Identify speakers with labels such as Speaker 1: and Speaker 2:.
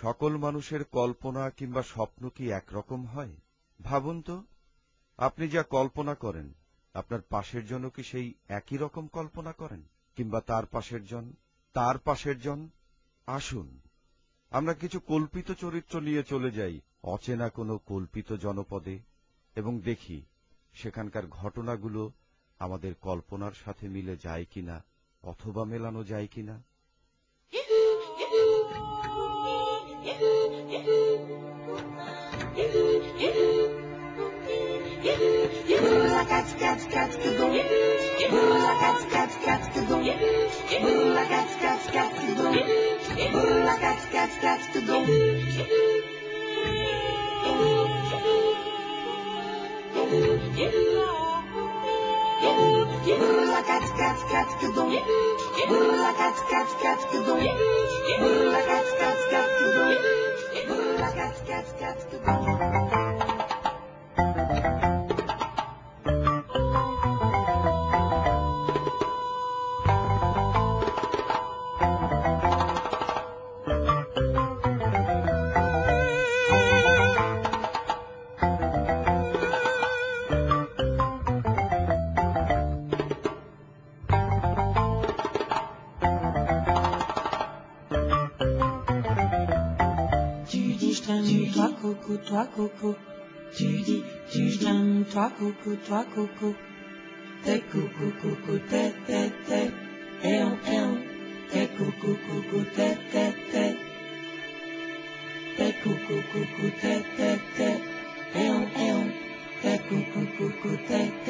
Speaker 1: সকল মানুষের কল্পনা কিংবা স্বপ্ন কি একরকম হয়? ভাবুন তো, আপনি যা কল্পনা করেন আপনার পাশের জনও কি সেই একই রকম কল্পনা করেন, কিংবা তার পাশের জন, তার পাশের জন? আসুন আমরা কিছু কল্পিত চরিত্র নিয়ে চলে যাই অচেনা কোনো কল্পিত জনপদে এবং দেখি সেখানকার ঘটনাগুলো আমাদের কল্পনার সাথে মিলে যায় কিনা অথবা মেলানো যায় কিনা।
Speaker 2: Toi coco, toi coco, tu dis, tu j'aime toi coco, t'es coco coco, t'es, t'es coco coco, t'es, t'es coco coco, t'es, t'es coco coco, t'es.